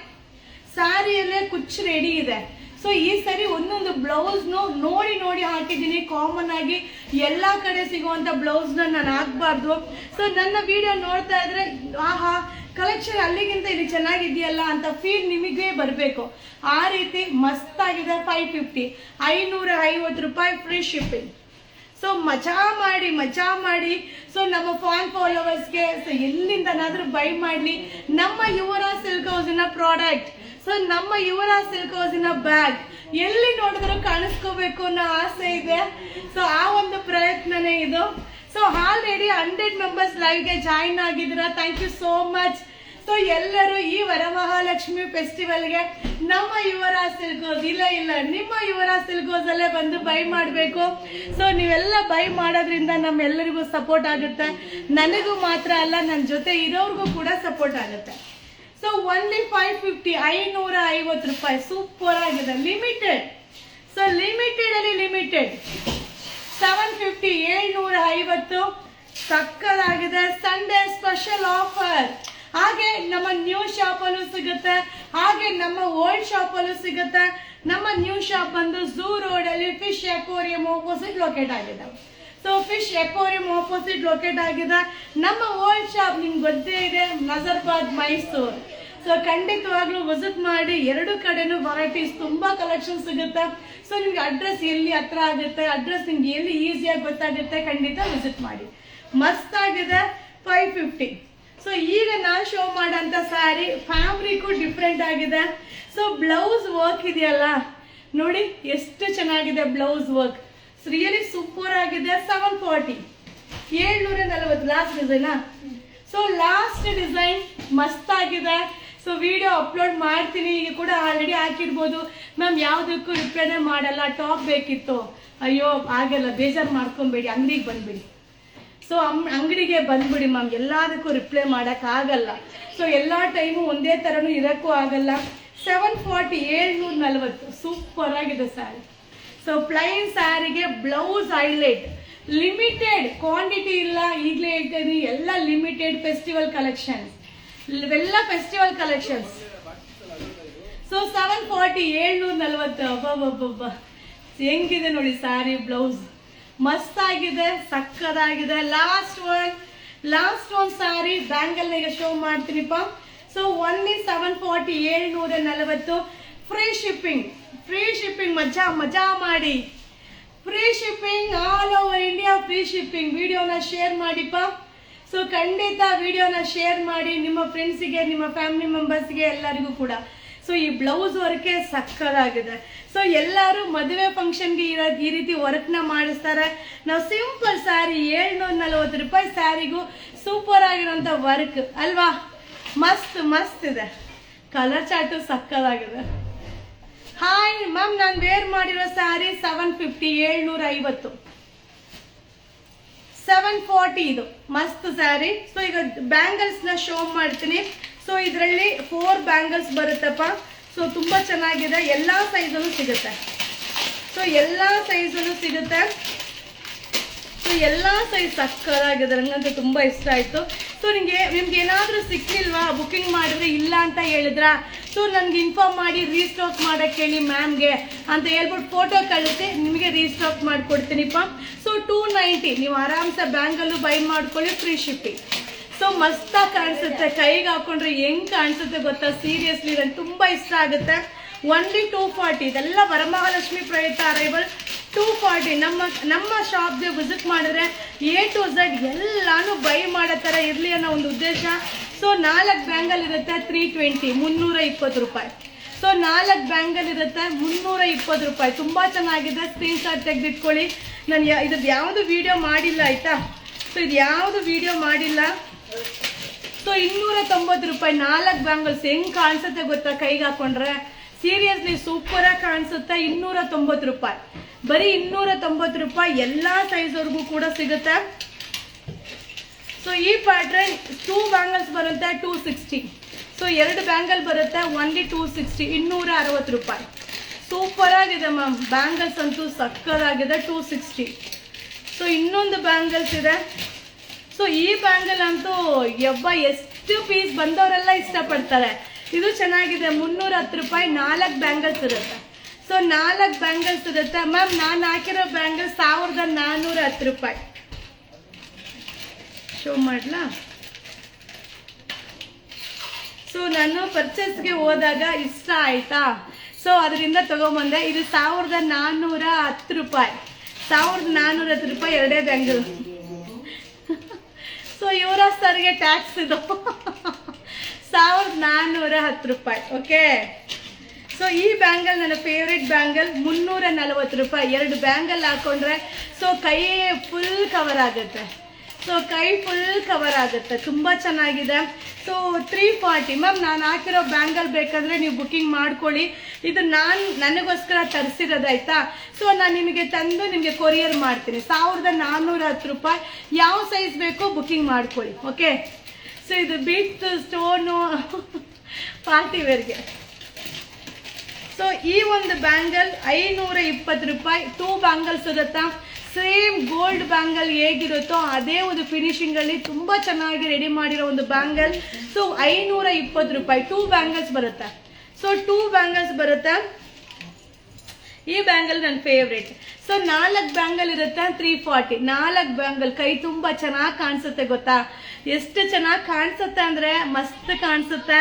ಸ್ಯಾರಿಯಲ್ಲೇ ಕುಚ್ಚು ರೆಡಿ ಇದೆ. ಸೊ ಈ ಸರಿ ಒಂದೊಂದು ಬ್ಲೌಸ್ ನೋಡಿ ಹಾಕಿದ್ದೀನಿ. ಕಾಮನ್ ಆಗಿ ಎಲ್ಲಾ ಕಡೆ ಸಿಗುವಂತ ಬ್ಲೌಸ್ ನಾನು ಹಾಕ್ಬಾರ್ದು. ಸೊ ನನ್ನ ವಿಡಿಯೋ ನೋಡ್ತಾ ಇದ್ರೆ ಆಹಾ ಕಲೆಕ್ಷನ್ ಅಲ್ಲಿಗಿಂತ ಇಲ್ಲಿ ಚೆನ್ನಾಗಿದೆಯಲ್ಲ ಅಂತ ಫೀಲ್ ನಿಮಗೆ ಬರಬೇಕು. ಆ ರೀತಿ ಮಸ್ತ್ ಆಗಿದೆ. 550, 550 ರೂಪಾಯಿ ಫ್ರೀ ಶಿಪ್ಪಿಂಗ್. ಸೊ ಮಜಾ ಮಾಡಿ. ಸೊ ನಮ್ಮ ಫಾನ್ ಫಾಲೋವರ್ಸ್ಗೆ ಸೊ ಎಲ್ಲಿಂದನಾದ್ರೂ ಬೈ ಮಾಡಲಿ. ನಮ್ಮ ಯುವರಾಜ್ ಸಿಲ್ಕ್ ಹೌಸಿನ ಪ್ರಾಡಕ್ಟ್, ಸೊ ನಮ್ಮ ಯುವರಾಜ್ ಸಿಲ್ಕ್ ಹೌಸಿನ ಬ್ಯಾಗ್ ಎಲ್ಲಿ ನೋಡಿದ್ರು ಕಾಣಿಸ್ಕೋಬೇಕು ಅನ್ನೋ ಆಸೆ ಇದೆ. ಸೊ ಆ ಒಂದು ಪ್ರಯತ್ನನೇ ಇದು. ಸೊ ಆಲ್ರೆಡಿ 100 ಮೆಂಬರ್ಸ್ ಲೈವ್ಗೆ ಜಾಯಿನ್ ಆಗಿದ್ದೀರಾ, thank you so much. So ಎಲ್ಲರೂ ಈ ವರಮಹಾಲಕ್ಷ್ಮಿ ಫೆಸ್ಟಿವಲ್ಗೆ ನಮ್ಮ ಯುವರಾಜ್ ಸಿಲ್ಕ್ ಹೌಸ್ ಇಲ್ಲ ನಿಮ್ಮ ಯುವರಾಜ್ ಸಿಲ್ಕ್ ಹೌಸ್ ಅಲ್ಲೇ ಬಂದು ಬೈ ಮಾಡಬೇಕು. ಸೊ ನೀವೆಲ್ಲ ಬೈ ಮಾಡೋದ್ರಿಂದ ನಮ್ಮೆಲ್ಲರಿಗೂ ಸಪೋರ್ಟ್ ಆಗುತ್ತೆ. ನನಗೂ ಮಾತ್ರ ಅಲ್ಲ, ನನ್ನ ಜೊತೆ ಇರೋರ್ಗೂ ಕೂಡ ಸಪೋರ್ಟ್ ಆಗುತ್ತೆ. ಸೊ ಓನ್ಲಿ 550, 550 ರೂಪಾಯಿ. ಸೂಪರ್ ಆಗಿದೆ. ಲಿಮಿಟೆಡ್. ಸೊ ಲಿಮಿಟೆಡ್ ಅಲ್ಲಿ ಲಿಮಿಟೆಡ್ 750, 750. ಸಕ್ಕದಾಗಿದೆ. Sunday special offer. ಹಾಗೆ ನಮ್ಮ ನ್ಯೂ ಶಾಪ್ ಅಲ್ಲೂ ಸಿಗುತ್ತೆ, ಹಾಗೆ ನಮ್ಮ ಓಲ್ಡ್ ಶಾಪ್ ಅಲ್ಲೂ ಸಿಗುತ್ತೆ. ನಮ್ಮ ನ್ಯೂ ಶಾಪ್ ಬಂದು ಝೂ ರೋಡ್ ಅಲ್ಲಿ ಫಿಶ್ ಎಕ್ವೇರಿಯಂ ಆಪೋಸಿಟ್ ಲೊಕೇಟ್ ಆಗಿದೆ. So fish aquarium opposite locate ಆಗಿದೆ. ನಮ್ಮ ಓಲ್ಡ್ ಶಾಪ್ ನಿಮ್ಗೆ ಗೊತ್ತೇ ಇದೆ, ನಜರ್ಬಾದ್ ಮೈಸೂರು. ಸೊ ಖಂಡಿತವಾಗ್ಲೂ ವಿಸಿಟ್ ಮಾಡಿ, ಎರಡು ಕಡೆನೂ ವೆರೈಟೀಸ್ ತುಂಬಾ ಕಲೆಕ್ಷನ್ ಸಿಗುತ್ತೆ. ಸೊ ನಿಮ್ಗೆ ಅಡ್ರೆಸ್ ಎಲ್ಲಿ ಹತ್ರ ಆಗುತ್ತೆ, ಅಡ್ರೆಸ್ ನಿಮ್ಗೆ ಎಲ್ಲಿ ಈಸಿಯಾಗಿ ಗೊತ್ತಾಗುತ್ತೆ, ಖಂಡಿತ ವಿಸಿಟ್ ಮಾಡಿ. ಮಸ್ತ್ ಆಗಿದೆ, 550. ಸೊ ಈಗ ನಾನು ಶೋ ಮಾಡೋಂಥ ಸ್ಯಾರಿ ಫ್ಯಾಬ್ರಿಕ್ಕು ಡಿಫ್ರೆಂಟ್ ಆಗಿದೆ. ಸೊ ಬ್ಲೌಸ್ ವರ್ಕ್ ಇದೆಯಲ್ಲ ನೋಡಿ ಎಷ್ಟು ಚೆನ್ನಾಗಿದೆ ಬ್ಲೌಸ್ ವರ್ಕ್, ರಿಯಲಿ ಸೂಪರ್ ಆಗಿದೆ. 740, 740 ಲಾಸ್ಟ್ ಡಿಸೈನಾ. ಸೊ ಲಾಸ್ಟ್ ಡಿಸೈನ್ ಮಸ್ತ್ ಆಗಿದೆ. ಸೊ ವಿಡಿಯೋ ಅಪ್ಲೋಡ್ ಮಾಡ್ತೀನಿ, ಈಗ ಕೂಡ ಆಲ್ರೆಡಿ ಹಾಕಿರ್ಬೋದು. ಮ್ಯಾಮ್ ಯಾವುದಕ್ಕೂ ರಿಪ್ಲೈನೇ ಮಾಡಲ್ಲ, ಟಾಪ್ ಬೇಕಿತ್ತು. ಅಯ್ಯೋ ಆಗಲ್ಲ, ಬೇಜಾರು ಮಾಡ್ಕೊಬೇಡಿ, ಅಂಗಡಿಗೆ ಬಂದ್ಬಿಡಿ. ಸೊ ಅಂಗಡಿಗೆ ಬಂದ್ಬಿಡಿ ಮ್ಯಾಮ್, ಎಲ್ಲದಕ್ಕೂ ರಿಪ್ಲೈ ಮಾಡೋಕ್ಕಾಗಲ್ಲ. ಸೊ ಎಲ್ಲ ಟೈಮು ಒಂದೇ ಥರನೂ ಇರೋಕ್ಕೂ ಆಗಲ್ಲ. 740, 740 ಸೂಪರ್ ಆಗಿದೆ ಸ್ಯಾರಿ. ಸೊ ಪ್ಲೈನ್ ಸ್ಯಾರಿಗೆ ಬ್ಲೌಸ್ ಹೈಲೈಟ್, ಲಿಮಿಟೆಡ್ ಕ್ವಾಂಟಿಟಿ ಇಲ್ಲ, ಈಗಲೇ ಹೇಳ್ತೀನಿ ಎಲ್ಲ ಲಿಮಿಟೆಡ್ ಫೆಸ್ಟಿವಲ್ ಕಲೆಕ್ಷನ್ಸ್, ಇವೆಲ್ಲ ಫೆಸ್ಟಿವಲ್ ಕಲೆಕ್ಷನ್ಸ್. ಸೊ 740, 740 ಅಬ್ಬಬ್ಬಬ್ಬ ಹೆಂಗಿದೆ ನೋಡಿ ಸ್ಯಾರಿ ಬ್ಲೌಸ್, ಮಸ್ತ್ ಆಗಿದೆ, ಸಕ್ಕದಾಗಿದೆ. ಲಾಸ್ಟ್ ಒನ್ ಸ್ಯಾರಿ ಬ್ಯಾಂಗಲ್ ಈಗ ಶೋ ಮಾಡ್ತೀನಿಪ್ಪ. ಸೊ ಒನ್ಲಿ 740, 740 ಫ್ರೀ ಶಿಪ್ಪಿಂಗ್ ಮಜಾ ಮಾಡಿ. Free shipping all over India, free shipping. ವಿಡಿಯೋನ ಶೇರ್ ಮಾಡಿಪ್ಪ. ಸೊ ಖಂಡಿತ ವಿಡಿಯೋನ ಶೇರ್ ಮಾಡಿ ನಿಮ್ಮ ಫ್ರೆಂಡ್ಸಿಗೆ, ನಿಮ್ಮ ಫ್ಯಾಮಿಲಿ ಮೆಂಬರ್ಸ್ಗೆ, ಎಲ್ಲರಿಗೂ ಕೂಡ. ಸೊ ಈ ಬ್ಲೌಸ್ ವರ್ಕೆ ಸಕ್ಕದಾಗಿದೆ. ಸೊ ಎಲ್ಲರೂ ಮದುವೆ ಫಂಕ್ಷನ್ಗೆ ಈ ರೀತಿ ವರ್ಕ್ನ ಮಾಡಿಸ್ತಾರೆ. ನಾವು ಸಿಂಪಲ್ ಸ್ಯಾರಿ 740 ರೂಪಾಯಿ ಸ್ಯಾರಿಗೂ ಸೂಪರ್ ಆಗಿರೋಂಥ ವರ್ಕ್ ಅಲ್ವಾ, ಮಸ್ತ್ ಇದೆ. ಕಲರ್ ಚಾರ್ಟು ಸಕ್ಕದಾಗಿದೆ. ಹಾಯ್ ಮ್ಯಾಮ್, ನಾನು ವೇರ್ ಮಾಡಿರೋ ಸ್ಯಾರಿ 750, 750, 740 ಇದು ಮಸ್ತ್ ಸ್ಯಾರಿ. ಸೊ ಈಗ ಬ್ಯಾಂಗಲ್ಸ್ನ ಶೋ ಮಾಡ್ತೀನಿ. ಸೊ ಇದರಲ್ಲಿ 4 ಬ್ಯಾಂಗಲ್ಸ್ ಬರುತ್ತಪ್ಪ. ಸೊ ತುಂಬ ಚೆನ್ನಾಗಿದೆ, ಎಲ್ಲ ಸೈಜಲ್ಲೂ ಸಿಗುತ್ತೆ. ಸೊ ಎಲ್ಲ ಸೈಜಲ್ಲೂ ಸಿಗುತ್ತೆ. ಸೊ ಎಲ್ಲ ಸೈಜ್ ಸಕ್ಕದಾಗಿದೆ, ನನಗಂತೂ ತುಂಬ ಇಷ್ಟ ಆಯಿತು. ಸೊ ನಿಮ್ಗೆ ಏನಾದರೂ ಸಿಕ್ಕಿಲ್ವಾ, ಬುಕ್ಕಿಂಗ್ ಮಾಡಿದ್ರೆ ಇಲ್ಲ ಅಂತ ಹೇಳಿದ್ರ, ಸೊ ನನಗೆ ಇನ್ಫಾರ್ಮ್ ಮಾಡಿ ರೀಸ್ಟಾಕ್ ಮಾಡೋಕ್ಕೆ ಹೇಳಿ ಮ್ಯಾಮ್ಗೆ ಅಂತ ಹೇಳ್ಬಿಟ್ಟು ಫೋಟೋ ಕಳಿಸಿ ನಿಮಗೆ ರೀಸ್ಟಾಕ್ ಮಾಡಿಕೊಡ್ತೀನಿಪ್ಪ. ಸೊ 290 ನೀವು ಆರಾಮ್ಸೆ ಬ್ಯಾಂಗಲ್ಲೂ ಬೈ ಮಾಡ್ಕೊಳ್ಳಿ, ಫ್ರೀ ಶಿಪ್ಪಿಂಗ್. ಸೊ ಮಸ್ತಾಗಿ ಕಾಣಿಸುತ್ತೆ, ಕೈಗೆ ಹಾಕೊಂಡ್ರೆ ಹೆಂಗ್ ಕಾಣಿಸುತ್ತೆ ಗೊತ್ತಾ, ಸೀರಿಯಸ್ಲಿ ನನಗೆ ತುಂಬ ಇಷ್ಟ ಆಗುತ್ತೆ. ಒನ್ಲಿ 240, ಇದೆಲ್ಲ ವರಮಹಾಲಕ್ಷ್ಮಿ ಪ್ರಯುಕ್ತ ಅರೈವಲ್ 240. ನಮ್ಮ ಶಾಪ್ಗೆ ವಿಸಿಟ್ ಮಾಡಿದ್ರೆ A to Z ಎಲ್ಲಾನು ಬೈ ಮಾಡೋ ಥರ ಇರಲಿ ಅನ್ನೋ ಒಂದು ಉದ್ದೇಶ. ಸೊ 4 ಬ್ಯಾಂಗಲ್ ಇರುತ್ತೆ, 320, 320 ರೂಪಾಯಿ. ಸೊ 4 ಬ್ಯಾಂಗಲ್ ಇರುತ್ತೆ, 320 ರೂಪಾಯಿ. ತುಂಬ ಚೆನ್ನಾಗಿದೆ, ಸ್ಕ್ರೀನ್ಶಾಟ್ ತೆಗೆದಿಟ್ಕೊಳ್ಳಿ. ನಾನು ಇದ್ರದ್ದು ಯಾವುದು ವಿಡಿಯೋ ಮಾಡಿಲ್ಲ ಆಯಿತಾ. ಸೊ ಇದು ಯಾವುದು ವಿಡಿಯೋ ಮಾಡಿಲ್ಲ. ಸೊ 290 ರೂಪಾಯಿ 4 ಬ್ಯಾಂಗಲ್ಸ್. ಹೆಂಗ್ ಕಾಣಿಸುತ್ತೆ ಗೊತ್ತಾ ಕೈಗೆ ಹಾಕೊಂಡ್ರೆ, ಸೀರಿಯಸ್ಲಿ ಸೂಪರಾಗಿ ಕಾಣಿಸುತ್ತೆ. 290 ರೂಪಾಯಿ, ಬರೀ 290 ರೂಪಾಯಿ. ಎಲ್ಲ ಸೈಜ್ವರೆಗೂ ಕೂಡ ಸಿಗುತ್ತೆ. ಸೊ ಈ ಪ್ಯಾಟ್ರನ್ 2 ಬ್ಯಾಂಗಲ್ಸ್ ಬರುತ್ತೆ, 260. ಸೊ 2 ಬ್ಯಾಂಗಲ್ ಬರುತ್ತೆ, ಒನ್ಲಿ 260, 260 ರೂಪಾಯಿ. ಸೂಪರ್ ಆಗಿದೆ ಮ್ಯಾಮ್, ಬ್ಯಾಂಗಲ್ಸ್ ಅಂತೂ ಸಕ್ಕದಾಗಿದೆ, 260. ಸೊ ಇನ್ನೊಂದು ಬ್ಯಾಂಗಲ್ಸ್ ಇದೆ. ಸೊ ಈ ಬ್ಯಾಂಗಲ್ ಅಂತೂ ಎಷ್ಟು ಪೀಸ್ ಬಂದವರೆಲ್ಲ ಇಷ್ಟಪಡ್ತಾರೆ. ಇದು ಚೆನ್ನಾಗಿದೆ, 310 ರೂಪಾಯಿ. 4 ಬ್ಯಾಂಗಲ್ಸ್ ಇರುತ್ತೆ. ಸೊ 4 ಬ್ಯಾಂಗಲ್ಸ್ ಇರುತ್ತೆ ಮ್ಯಾಮ್. ನಾನು ಹಾಕಿರೋ ಬ್ಯಾಂಗಲ್ 1410 ರೂಪಾಯಿ. ಶೋ ಮಾಡ್ಲಾ. ಸೊ ನಾನು ಪರ್ಚೇಸ್ಗೆ ಹೋದಾಗ ಇಷ್ಟ ಆಯ್ತಾ, ಸೊ ಅದರಿಂದ ತಗೊಂಬಂದೆ. ಇದು 1410 ರೂಪಾಯಿ. 1410 ರೂಪಾಯಿ 2 ಬ್ಯಾಂಗಲ್. ಸೊ ಯುವರಾಜ್ ಸರ್ಗೆ ಟ್ಯಾಕ್ಸ್ ಇದು 1410 ರೂಪಾಯಿ. ಓಕೆ. ಸೊ ಈ ಬ್ಯಾಂಗಲ್ ನನ್ನ ಫೇವ್ರೆಟ್ ಬ್ಯಾಂಗಲ್, 340 ರೂಪಾಯಿ. 2 ಬ್ಯಾಂಗಲ್ ಹಾಕೊಂಡ್ರೆ ಸೊ ಕೈ ಫುಲ್ ಕವರ್ ಆಗುತ್ತೆ. ಸೊ ಕೈ ಫುಲ್ ಕವರ್ ಆಗುತ್ತೆ, ತುಂಬ ಚೆನ್ನಾಗಿದೆ. So 340 ma'am. ನಾನು ಹಾಕಿರೋ ಬ್ಯಾಂಗಲ್ ಬೇಕಂದರೆ ನೀವು ಬುಕ್ಕಿಂಗ್ ಮಾಡ್ಕೊಳ್ಳಿ. ಇದು ನನಗೋಸ್ಕರ ತರಿಸಿರೋದಾಯ್ತಾ. ಸೊ ನಾನು ನಿಮಗೆ ತಂದು ನಿಮಗೆ ಕೊರಿಯರ್ ಮಾಡ್ತೀನಿ. 1410 ರೂಪಾಯಿ. ಯಾವ ಸೈಜ್ ಬೇಕೋ ಬುಕ್ಕಿಂಗ್ ಮಾಡ್ಕೊಳ್ಳಿ. ಓಕೆ. ಸೊ ಇದು ಬೀಟ್ ಸ್ಟೋನು ಪಾರ್ಟಿ ವೇರ್ಗೆ. ಸೊ ಈ ಒಂದು ಬ್ಯಾಂಗಲ್ 520 ರೂಪಾಯಿ. 2 ಬ್ಯಾಂಗಲ್ಸ್ ಇರುತ್ತಾ, ಸೇಮ್ ಗೋಲ್ಡ್ ಬ್ಯಾಂಗಲ್ ಹೇಗಿರುತ್ತೋ ಅದೇ ಒಂದು ಫಿನಿಶಿಂಗಲ್ಲಿ ತುಂಬ ಚೆನ್ನಾಗಿ ರೆಡಿ ಮಾಡಿರೋ ಒಂದು ಬ್ಯಾಂಗಲ್. ಸೊ 520 ರೂಪಾಯಿ. 2 ಬ್ಯಾಂಗಲ್ಸ್ ಬರುತ್ತೆ. ಸೊ 2 ಬ್ಯಾಂಗಲ್ಸ್ ಬರುತ್ತೆ. ಈ ಬ್ಯಾಂಗಲ್ ನನ್ನ ಫೇವ್ರೇಟ್. ಸೊ 4 ಬ್ಯಾಂಗಲ್ ಇರುತ್ತೆ, 340. 4 ಬ್ಯಾಂಗಲ್ ಕೈ ತುಂಬ ಚೆನ್ನಾಗಿ ಕಾಣಿಸುತ್ತೆ ಗೊತ್ತಾ, ಎಷ್ಟು ಚೆನ್ನಾಗಿ ಕಾಣಿಸುತ್ತೆ ಅಂದರೆ ಮಸ್ತ್ ಕಾಣಿಸುತ್ತೆ.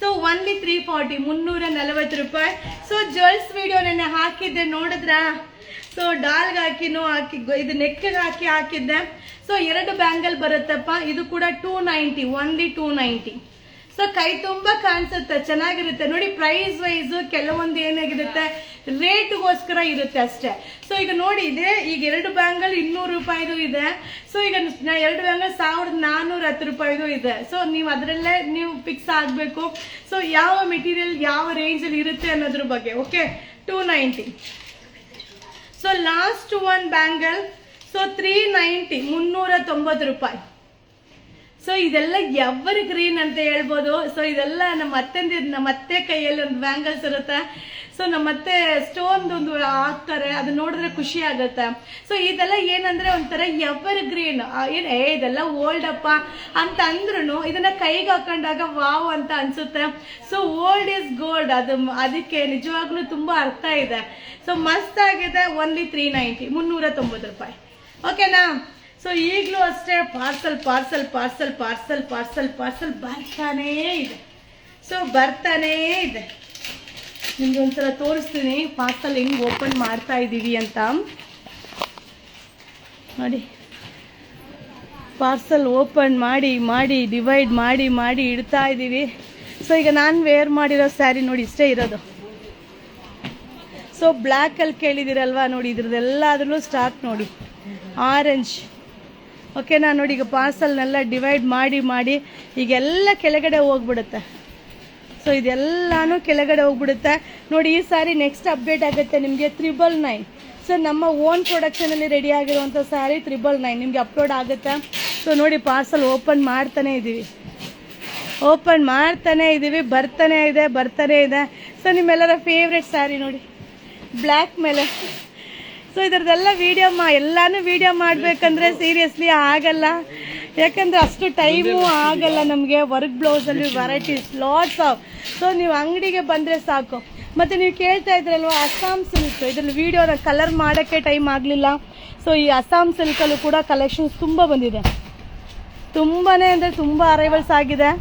ಸೊ ಒನ್ಲಿ 340 ರೂಪಾಯಿ. ಸೊ ಜ್ಯುವೆಲ್ಸ್ ವಿಡಿಯೋ ನೆನ್ನೆ ಹಾಕಿದ್ದೆ, ನೋಡಿದ್ರ? ಸೊ ಡಾಲ್ಗೆ ಹಾಕಿ ಇದು ನೆಕ್ಗೆ ಹಾಕಿದ್ದೆ. ಸೊ 2 ಬ್ಯಾಂಗಲ್ ಬರುತ್ತಪ್ಪ. ಇದು ಕೂಡ 290, ಒನ್ಲಿ 290. ಸೊ ಕೈ ತುಂಬಾ ಕಾಣಿಸುತ್ತೆ, ಚೆನ್ನಾಗಿರುತ್ತೆ ನೋಡಿ. ಪ್ರೈಸ್ ವೈಸ್ ಕೆಲವೊಂದು ಏನಾಗಿರುತ್ತೆ, ರೇಟ್ಗೋಸ್ಕರ ಇರುತ್ತೆ ಅಷ್ಟೇ. ಸೊ ಈಗ ನೋಡಿ, ಇದೆ ಈಗ 2 ಬ್ಯಾಂಗಲ್ 200 ರೂಪಾಯಿದು ಇದೆ. ಸೊ ಈಗ 2 ಬ್ಯಾಂಗಲ್ 1410 ರೂಪಾಯಿದು ಇದೆ. ಸೊ ನೀವು ಅದರಲ್ಲೇ ನೀವು ಫಿಕ್ಸ್ ಆಗಬೇಕು. ಸೊ ಯಾವ ಮೆಟೀರಿಯಲ್ ಯಾವ ರೇಂಜಲ್ಲಿ ಇರುತ್ತೆ ಅನ್ನೋದ್ರ ಬಗ್ಗೆ. Okay, 290. So last 1 bangle, so 390, 390 ರೂಪಾಯಿ. ಸೊ ಇದೆಲ್ಲ ಎವರ್ ಗ್ರೀನ್ ಅಂತ ಹೇಳ್ಬೋದು. ಸೊ ಇದೆಲ್ಲ ನಮ್ಮ ಅತ್ತೆ ಕೈಯಲ್ಲಿ ಒಂದು ಬ್ಯಾಂಗಲ್ಸ್ ಇರುತ್ತೆ. ಸೊ ನಮ್ಮ ಅತ್ತೆ ಸ್ಟೋನ್ ಒಂದು ಹಾಕ್ತಾರೆ, ಅದು ನೋಡಿದ್ರೆ ಖುಷಿ ಆಗುತ್ತೆ. ಸೊ ಇದೆಲ್ಲ ಏನಂದ್ರೆ ಒಂಥರ ಎವರ್ ಗ್ರೀನ್. ಇದೆಲ್ಲ ಓಲ್ಡ್ ಅಪ್ಪ ಅಂತ ಅಂದ್ರೂ ಇದನ್ನ ಕೈಗೆ ಹಾಕೊಂಡಾಗ ವಾವ್ ಅಂತ ಅನ್ಸುತ್ತೆ. ಸೊ ಓಲ್ಡ್ ಇಸ್ ಗೋಲ್ಡ್, ಅದಕ್ಕೆ ನಿಜವಾಗ್ಲೂ ತುಂಬಾ ಅರ್ಥ ಇದೆ. ಸೊ ಮಸ್ತ್ ಆಗಿದೆ. ಒನ್ಲಿ 390, 390 ರೂಪಾಯಿ. ಓಕೆನಾ? ಸೊ ಈಗಲೂ ಅಷ್ಟೇ ಪಾರ್ಸಲ್ ಬರ್ತಾನೇ ಇದೆ. ಸೊ ಬರ್ತಾನೇ ಇದೆ. ನಿಮ್ಗೆ ಒಂದ್ಸಲ ತೋರಿಸ್ತೀನಿ ಪಾರ್ಸಲ್ ಹೆಂಗ್ ಓಪನ್ ಮಾಡ್ತಾ ಇದ್ದೀವಿ ಅಂತ. ನೋಡಿ, ಪಾರ್ಸಲ್ ಓಪನ್ ಮಾಡಿ ಡಿವೈಡ್ ಮಾಡಿ ಇಡ್ತಾ ಇದ್ದೀವಿ. ಸೊ ಈಗ ನಾನು ವೇರ್ ಮಾಡಿರೋ ಸ್ಯಾರಿ ನೋಡಿ, ಇಷ್ಟೇ ಇರೋದು. ಸೊ ಬ್ಲ್ಯಾಕಲ್ಲಿ ಕೇಳಿದಿರಲ್ವಾ, ನೋಡಿ ಇದ್ರದ್ದೆಲ್ಲದ್ರಲ್ಲೂ ಸ್ಟಾಕ್ ನೋಡಿ, ಆರೆಂಜ್. ಓಕೆನಾ? ನೋಡಿ, ಈಗ ಪಾರ್ಸಲ್ನೆಲ್ಲ ಡಿವೈಡ್ ಮಾಡಿ ಈಗೆಲ್ಲ ಕೆಳಗಡೆ ಹೋಗ್ಬಿಡುತ್ತೆ. ಸೊ ಇದೆಲ್ಲಾನು ಕೆಳಗಡೆ ಹೋಗ್ಬಿಡುತ್ತೆ ನೋಡಿ. ಈ ಸಾರಿ ನೆಕ್ಸ್ಟ್ ಅಪ್ಡೇಟ್ ಆಗುತ್ತೆ ನಿಮಗೆ 999. ಸೊ ನಮ್ಮ ಓನ್ ಪ್ರೊಡಕ್ಷನಲ್ಲಿ ರೆಡಿ ಆಗಿರುವಂಥ ಸ್ಯಾರಿ 999 ನಿಮಗೆ ಅಪ್ಲೋಡ್ ಆಗುತ್ತೆ. ಸೊ ನೋಡಿ, ಪಾರ್ಸಲ್ ಓಪನ್ ಮಾಡ್ತಾನೆ ಇದ್ದೀವಿ, ಬರ್ತಾನೆ ಇದೆ. ಸೊ ನಿಮ್ಮೆಲ್ಲರ ಫೇವ್ರೆಟ್ ಸ್ಯಾರಿ ನೋಡಿ, ಬ್ಲ್ಯಾಕ್ ಮೇಲೆ. ಸೊ ಇದರದೆಲ್ಲ ಎಲ್ಲಾನು ವಿಡಿಯೋ ಮಾಡಬೇಕಂದ್ರೆ ಸೀರಿಯಸ್ಲಿ ಆಗಲ್ಲ, ಯಾಕಂದ್ರೆ ಅಷ್ಟು ಟೈಮು ಆಗಲ್ಲ ನಮಗೆ. ವರ್ಕ್ ಬ್ಲೌಸಲ್ಲಿ ವೆರೈಟೀಸ್ ಲಾಟ್ಸ್ ಆಫ್. ಸೊ ನೀವು ಅಂಗಡಿಗೆ ಬಂದರೆ ಸಾಕು. ಮತ್ತು ನೀವು ಕೇಳ್ತಾ ಇದ್ರಲ್ವ ಅಸ್ಸಾಂ ಸಿಲ್ಕ್, ಇದರಲ್ಲಿ ವಿಡಿಯೋನ ಕಲರ್ ಮಾಡೋಕ್ಕೆ ಟೈಮ್ ಆಗಲಿಲ್ಲ. ಸೊ ಈ ಅಸ್ಸಾಂ ಸಿಲ್ಕಲ್ಲೂ ಕೂಡ ಕಲೆಕ್ಷನ್ಸ್ ತುಂಬ ಬಂದಿದೆ, ತುಂಬಾ ಅಂದರೆ ತುಂಬ ಅರೈವಲ್ಸ್ ಆಗಿದೆ.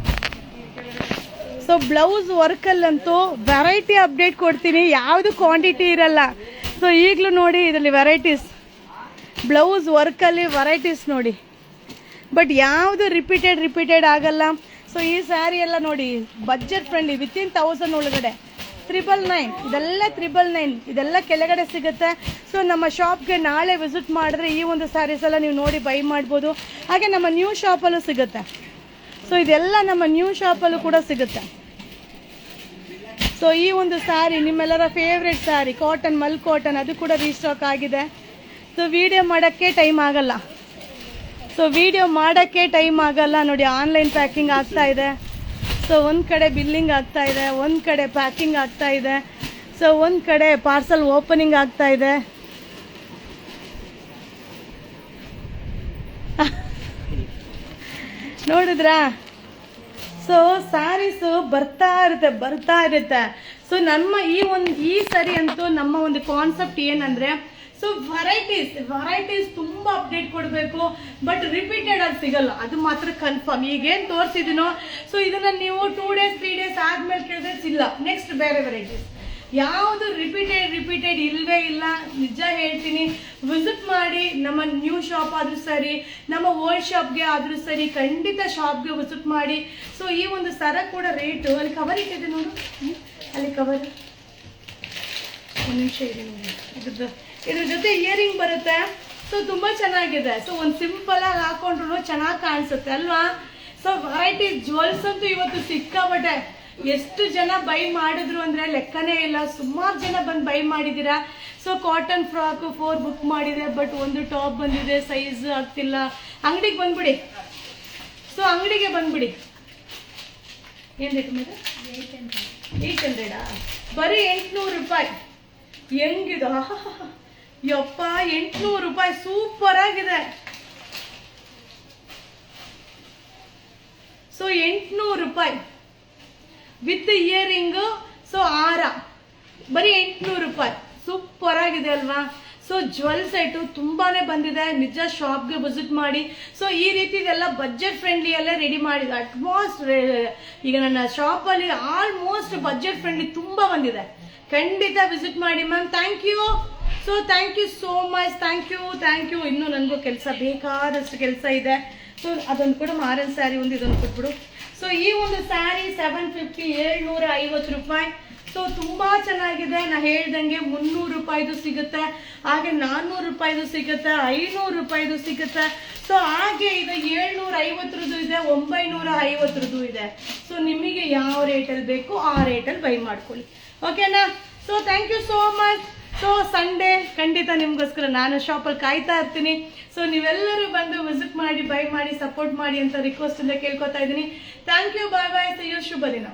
ಸೊ ಬ್ಲೌಸ್ ವರ್ಕಲ್ಲಂತೂ ವೆರೈಟಿ ಅಪ್ಡೇಟ್ ಕೊಡ್ತೀನಿ, ಯಾವುದು ಕ್ವಾಂಟಿಟಿ ಇರಲ್ಲ. ಸೊ ಈಗಲೂ ನೋಡಿ, ಇದರಲ್ಲಿ ವೆರೈಟೀಸ್, ಬ್ಲೌಸ್ ವರ್ಕಲ್ಲಿ ವೆರೈಟೀಸ್ ನೋಡಿ, ಬಟ್ ಯಾವುದು ರಿಪೀಟೆಡ್ ಆಗಲ್ಲ. ಸೊ ಈ ಸ್ಯಾರಿ ಎಲ್ಲ ನೋಡಿ, ಬಜೆಟ್ ಫ್ರೆಂಡ್ಲಿ, ವಿತಿನ್ 1000 ಒಳಗಡೆ 999. ಇದೆಲ್ಲ 999, ಇದೆಲ್ಲ ಕೆಳಗಡೆ ಸಿಗುತ್ತೆ. ಸೊ ನಮ್ಮ ಶಾಪ್ಗೆ ನಾಳೆ ವಿಸಿಟ್ ಮಾಡಿದ್ರೆ ಈ ಒಂದು ಸ್ಯಾರೀಸ್ ಎಲ್ಲ ನೀವು ನೋಡಿ ಬೈ ಮಾಡ್ಬೋದು. ಹಾಗೆ ನಮ್ಮ ನ್ಯೂ ಶಾಪಲ್ಲೂ ಸಿಗುತ್ತೆ. ಸೊ ಇದೆಲ್ಲ ನಮ್ಮ ನ್ಯೂ ಶಾಪಲ್ಲೂ ಕೂಡ ಸಿಗುತ್ತೆ. ಸೊ ಈ ಒಂದು ಸ್ಯಾರಿ ನಿಮ್ಮೆಲ್ಲರ ಫೇವ್ರೆಟ್ ಸ್ಯಾರಿ, ಕಾಟನ್, ಮಲ್ ಕಾಟನ್, ಅದು ಕೂಡ ರೀಸ್ಟಾಕ್ ಆಗಿದೆ. ಸೊ ವಿಡಿಯೋ ಮಾಡೋಕ್ಕೆ ಟೈಮ್ ಆಗಲ್ಲ. ನೋಡಿ, ಆನ್ಲೈನ್ ಪ್ಯಾಕಿಂಗ್ ಆಗ್ತಾ ಇದೆ. ಸೊ ಒಂದು ಕಡೆ ಬಿಲ್ಲಿಂಗ್ ಆಗ್ತಾ ಇದೆ, ಒಂದು ಕಡೆ ಪ್ಯಾಕಿಂಗ್ ಆಗ್ತಾ ಇದೆ, ಸೊ ಒಂದು ಕಡೆ ಪಾರ್ಸಲ್ ಓಪನಿಂಗ್ ಆಗ್ತಾ ಇದೆ. ನೋಡಿದ್ರಾ? ಸೊ ಸ್ಯಾರೀಸು ಬರ್ತಾ ಇರುತ್ತೆ. ಸೊ ನಮ್ಮ ಈ ಸರಿ ಅಂತೂ ನಮ್ಮ ಒಂದು ಕಾನ್ಸೆಪ್ಟ್ ಏನಂದ್ರೆ, ಸೊ ವೆರೈಟೀಸ್ ತುಂಬಾ ಅಪ್ಡೇಟ್ ಕೊಡಬೇಕು, ಬಟ್ ರಿಪೀಟೆಡ್ ಆಗಿ ಸಿಗಲ್ಲ, ಅದು ಮಾತ್ರ ಕನ್ಫರ್ಮ್. ಈಗೇನು ತೋರಿಸಿದೀನೋ, ಸೊ ಇದನ್ನ ನೀವು 2 days 3 days ಆದ್ಮೇಲೆ ಕೇಳಿದ್ರೆ ಇಲ್ಲ, ನೆಕ್ಸ್ಟ್ ಬೇರೆ ವೆರೈಟೀಸ್. ಯಾವುದು ರಿಪೀಟೆಡ್ ಇಲ್ವೇ ಇಲ್ಲ, ನಿಜ ಹೇಳ್ತೀನಿ. ವಿಸಿಟ್ ಮಾಡಿ, ನಮ್ಮ ನ್ಯೂ ಶಾಪ್ ಆದ್ರೂ ಸರಿ, ನಮ್ಮ ಓಲ್ಡ್ ಶಾಪ್ಗೆ ಆದ್ರೂ ಸರಿ, ಖಂಡಿತ ಶಾಪ್ಗೆ ವಿಸಿಟ್ ಮಾಡಿ. ಸೊ ಈ ಒಂದು ಸರ ಕೂಡ ರೇಟು, ಅಲ್ಲಿ ಕವರ್ ಇಟ್ಟಿದೆ ನೋಡು, ಅಲ್ಲಿ ಕವರ್, ಒಂದು ನಿಮಿಷ ಇದೆ ನೋಡಿ. ಇದ್ರ ಜೊತೆ ಇಯರಿಂಗ್ ಬರುತ್ತೆ. ಸೊ ತುಂಬಾ ಚೆನ್ನಾಗಿದೆ. ಸೊ ಒಂದು ಸಿಂಪಲ್ ಆಗಿ ಹಾಕೊಂಡ್ರು ಚೆನ್ನಾಗಿ ಕಾಣಿಸುತ್ತೆ ಅಲ್ವಾ? ಸೊ ವೆರೈಟಿ ಜ್ಯುವೆಲ್ಸ್ ಅಂತೂ ಇವತ್ತು ಸಿಕ್ಕಾಬಟ್ಟೆ. ಎಷ್ಟು ಜನ ಬೈ ಮಾಡಿದ್ರು ಅಂದ್ರೆ ಲೆಕ್ಕನೇ ಇಲ್ಲ. ಸುಮಾರು ಜನ ಬಂದು ಬೈ ಮಾಡಿದ್ದೀರಾ. ಸೊ ಕಾಟನ್ ಫ್ರಾಕ್ 4 ಬುಕ್ ಮಾಡಿದೆ, ಬಟ್ ಒಂದು ಟಾಪ್ ಬಂದಿದೆ, ಸೈಜ್ ಆಗ್ತಿಲ್ಲ. ಅಂಗಡಿಗೆ ಬಂದ್ಬಿಡಿ. ಸೊ ಅಂಗಡಿಗೆ ಬಂದ್ಬಿಡಿ. ಏನ್ ರೇಟ್ ಮೇಲೆ 800 ಬರೀ 800 ರೂಪಾಯಿ. ಹೆಂಗಿದ ಯಪ್ಪ, 800 ರೂಪಾಯಿ, ಸೂಪರ್ ಆಗಿದೆ. ಸೊ 800 ರೂಪಾಯಿ ವಿತ್ ಇಯರಿಂಗ್. ಸೊ ಹಾರ ಬರೀ 800 ರೂಪಾಯಿ, ಸೂಪರ್ ಆಗಿದೆ ಅಲ್ವಾ? ಸೊ ಜ್ಯುವೆಲ್ ಸೆಟು ತುಂಬಾ ಬಂದಿದೆ, ನಿಜ ಶಾಪ್ಗೆ ವಿಸಿಟ್ ಮಾಡಿ. ಸೊ ಈ ರೀತಿದೆಲ್ಲ ಬಜೆಟ್ ಫ್ರೆಂಡ್ಲಿಯಲ್ಲೇ ರೆಡಿ ಮಾಡಿದೆ. ಅಟ್ಮೋಸ್ಟ್ ಈಗ ನನ್ನ ಶಾಪಲ್ಲಿ ಆಲ್ಮೋಸ್ಟ್ ಬಜೆಟ್ ಫ್ರೆಂಡ್ಲಿ ತುಂಬ ಬಂದಿದೆ. ಖಂಡಿತ ವಿಸಿಟ್ ಮಾಡಿ ma'am. Thank you. So thank you so much. Thank you. ಇನ್ನೂ ನನಗೂ ಕೆಲಸ ಬೇಕಾದಷ್ಟು ಕೆಲಸ ಇದೆ. ಸೊ ಅದೊಂದು ಕೂಡ ಮಾರನ್ ಸ್ಯಾರಿ ಒಂದು ಇದೊಂದು ಕೊಟ್ಬಿಡು. ಸೊ ಈ ಒಂದು ಸ್ಯಾರಿ 750, 750 ರೂಪಾಯಿ. ಸೊ ತುಂಬ ಚೆನ್ನಾಗಿದೆ. ನಾ ಹೇಳ್ದಂಗೆ 300 ರೂಪಾಯಿದು ಸಿಗುತ್ತೆ, ಹಾಗೆ 400 ರೂಪಾಯಿದು ಸಿಗುತ್ತೆ, 500 ರೂಪಾಯಿದು ಸಿಗುತ್ತೆ. ಸೊ ಹಾಗೆ ಇದು 750 ಇದೆ, 950 ಇದೆ. ಸೊ ನಿಮಗೆ ಯಾವ ರೇಟಲ್ಲಿ ಬೇಕು ಆ ರೇಟಲ್ಲಿ ಬೈ ಮಾಡ್ಕೊಳ್ಳಿ, ಓಕೆನಾ. So thank you so much. So Sunday ಖಂಡಿತ ನಿಮಗೋಸ್ಕರ ನಾನು ಶಾಪಲ್ಲಿ ಕಾಯ್ತಾ ಇರ್ತೀನಿ. ಸೊ ನೀವೆಲ್ಲರೂ ಬಂದು ವಿಸಿಟ್ ಮಾಡಿ, ಬೈ ಮಾಡಿ, ಸಪೋರ್ಟ್ ಮಾಡಿ ಅಂತ ರಿಕ್ವೆಸ್ಟ್ ಇಂದ ಕೇಳ್ಕೊತಾ ಇದ್ದೀನಿ. Thank you. Bye bye. See you. ಶುಭ ದಿನ.